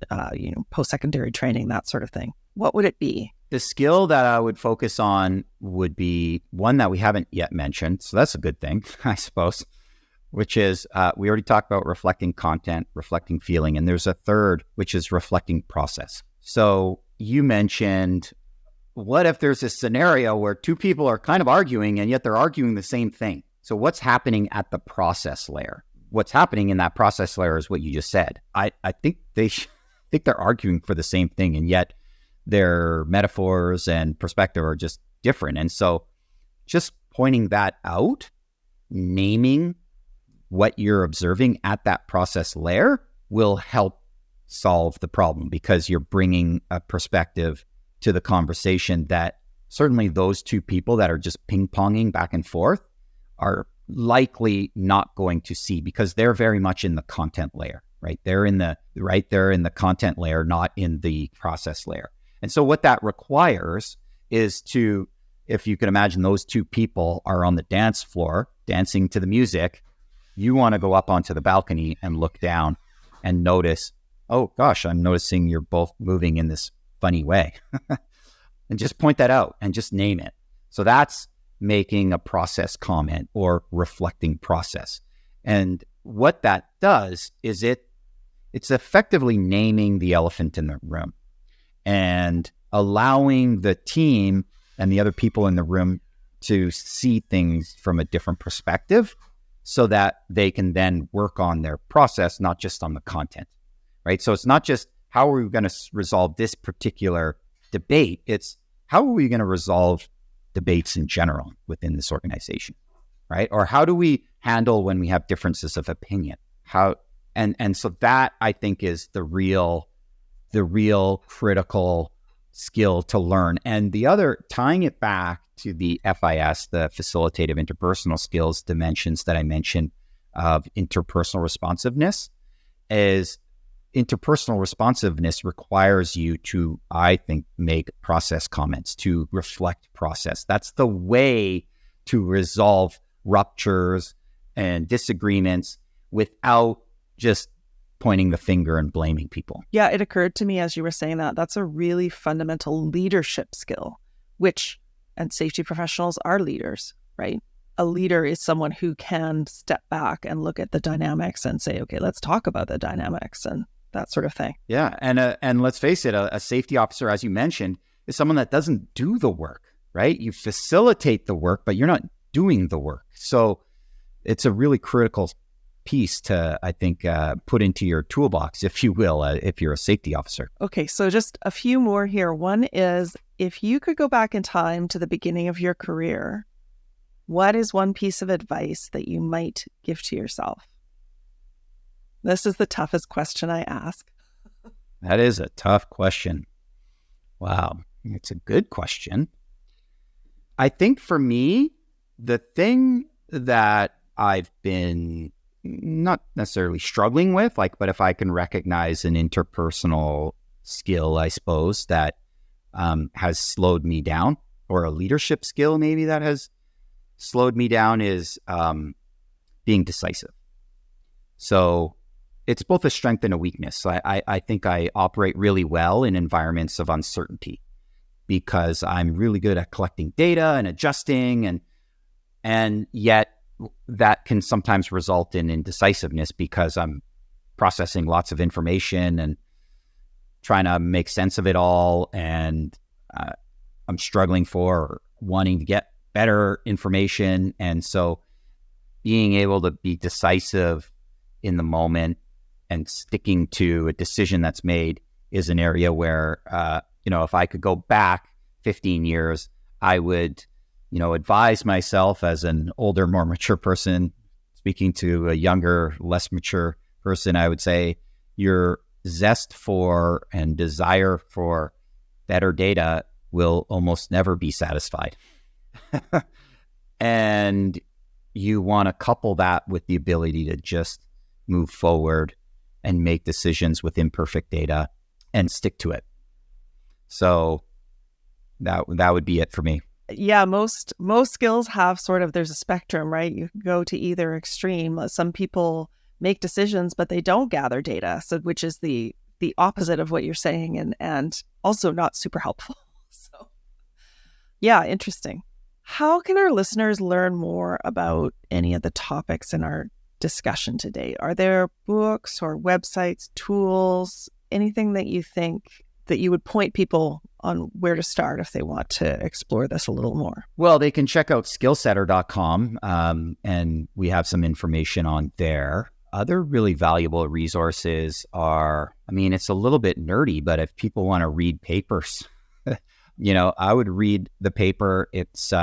post-secondary training, that sort of thing, what would it be? The skill that I would focus on would be one that we haven't yet mentioned. So that's a good thing, I suppose, which is we already talked about reflecting content, reflecting feeling, and there's a third, which is reflecting process. So you mentioned, what if there's a scenario where 2 people are kind of arguing and yet they're arguing the same thing? So what's happening at the process layer? What's happening in that process layer is what you just said. I think they're arguing for the same thing, and yet their metaphors and perspective are just different. And so just pointing that out, naming what you're observing at that process layer will help solve the problem, because you're bringing a perspective to the conversation that certainly those 2 people that are just ping-ponging back and forth are likely not going to see, because they're very much in the content layer, right? They're in the content layer, not in the process layer. And so what that requires is if you can imagine those 2 people are on the dance floor dancing to the music, you want to go up onto the balcony and look down and notice, oh gosh, I'm noticing you're both moving in this funny way. And just point that out and just name it. So that's making a process comment or reflecting process. And what that does is it's effectively naming the elephant in the room and allowing the team and the other people in the room to see things from a different perspective so that they can then work on their process, not just on the content, right? So it's not just how are we going to resolve this particular debate, it's how are we going to resolve debates in general within this organization, right? Or how do we handle when we have differences of opinion? And so that, I think, is the real critical skill to learn. And the other, tying it back to the FIS, the facilitative interpersonal skills dimensions that I mentioned of interpersonal responsiveness, is interpersonal responsiveness requires you to, I think, make process comments, to reflect process. That's the way to resolve ruptures and disagreements without just pointing the finger and blaming people. Yeah, it occurred to me as you were saying that that's a really fundamental leadership skill, and safety professionals are leaders, right? A leader is someone who can step back and look at the dynamics and say, okay, let's talk about the dynamics and that sort of thing. Yeah. And let's face it, a safety officer, as you mentioned, is someone that doesn't do the work, right? You facilitate the work, but you're not doing the work. So it's a really critical piece to, I think, put into your toolbox, if you will, if you're a safety officer. Okay, so just a few more here. One is, if you could go back in time to the beginning of your career, what is one piece of advice that you might give to yourself? This is the toughest question I ask. That is a tough question. Wow, it's a good question. I think for me, the thing that I've been not necessarily struggling with, but if I can recognize an interpersonal skill, I suppose, that has slowed me down, or a leadership skill maybe that has slowed me down, is being decisive. So it's both a strength and a weakness. I think I operate really well in environments of uncertainty because I'm really good at collecting data and adjusting, and yet that can sometimes result in indecisiveness because I'm processing lots of information and trying to make sense of it all, and I'm struggling for wanting to get better information. And so being able to be decisive in the moment and sticking to a decision that's made is an area where, if I could go back 15 years, I would, advise myself as an older, more mature person, speaking to a younger, less mature person, I would say your zest for and desire for better data will almost never be satisfied. And you want to couple that with the ability to just move forward and make decisions with imperfect data and stick to it. So that would be it for me. Yeah, most skills have there's a spectrum, right? You can go to either extreme. Some people make decisions, but they don't gather data, so which is the opposite of what you're saying, and also not super helpful. So yeah, interesting. How can our listeners learn more about any of the topics in our discussion today? Are there books or websites, tools, anything that you think that you would point people on where to start if they want to explore this a little more? Well, they can check out skillsetter.com, and we have some information on there. Other really valuable resources are, it's a little bit nerdy, but if people want to read papers, I would read the paper. It's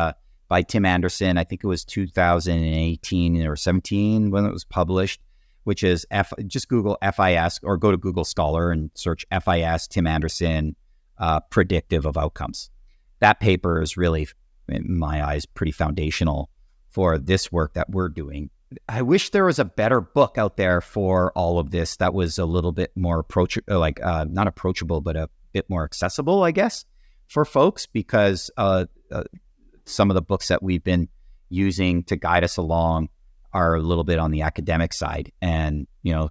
by Tim Anderson. I think it was 2018 or 17 when it was published, which is just Google FIS or go to Google Scholar and search FIS Tim Anderson predictive of outcomes. That paper is really, in my eyes, pretty foundational for this work that we're doing. I wish there was a better book out there for all of this that was a little bit more not approachable, but a bit more accessible, I guess, for folks, because some of the books that we've been using to guide us along are a little bit on the academic side and,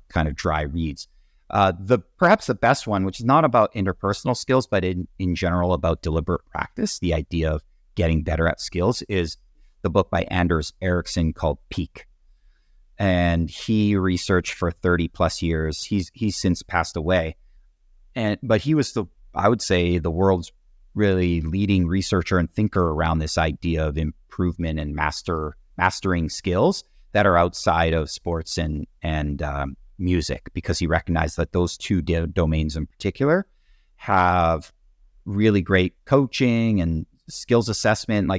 kind of dry reads. Perhaps the best one, which is not about interpersonal skills, but in general about deliberate practice, the idea of getting better at skills, is the book by Anders Ericsson called Peak. And he researched for 30 plus years. He's since passed away. But he was I would say the world's really leading researcher and thinker around this idea of improvement and mastering skills that are outside of sports and music, because he recognized that those two domains in particular have really great coaching and skills assessment.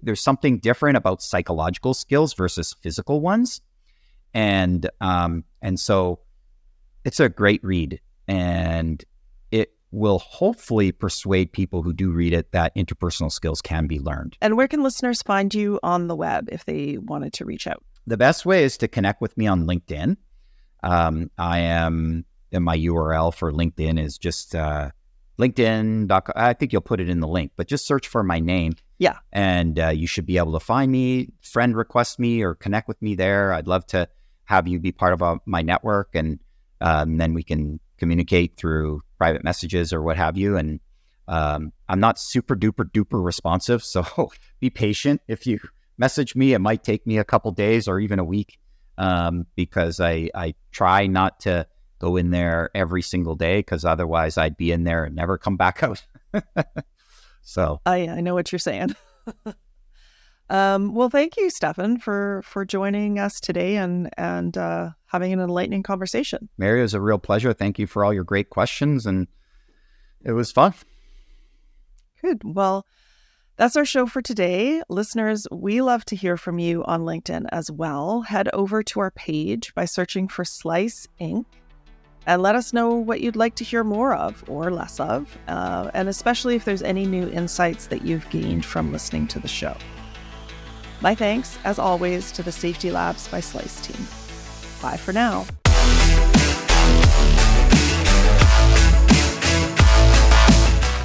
There's something different about psychological skills versus physical ones. And so it's a great read, and it will hopefully persuade people who do read it that interpersonal skills can be learned. And where can listeners find you on the web if they wanted to reach out? The best way is to connect with me on LinkedIn. And my URL for LinkedIn is just LinkedIn.com. I think you'll put it in the link, but just search for my name. Yeah. And you should be able to find me, friend request me, or connect with me there. I'd love to have you be part of my network, and then we can communicate through private messages or what have you. And I'm not super duper responsive, so be patient. If you message me, it might take me a couple days or even a week, because I try not to go in there every single day, because otherwise I'd be in there and never come back out. So I know what you're saying. Well, thank you, Stephan, for joining us today and having an enlightening conversation. Mary, it was a real pleasure. Thank you for all your great questions, and it was fun. Good. Well, that's our show for today. Listeners, we love to hear from you on LinkedIn as well. Head over to our page by searching for Slice Inc. and let us know what you'd like to hear more of or less of, and especially if there's any new insights that you've gained from listening to the show. My thanks, as always, to the Safety Labs by Slice team. Bye for now.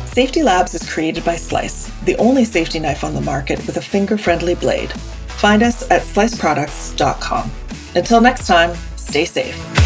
Safety Labs is created by Slice, the only safety knife on the market with a finger-friendly blade. Find us at sliceproducts.com. Until next time, stay safe.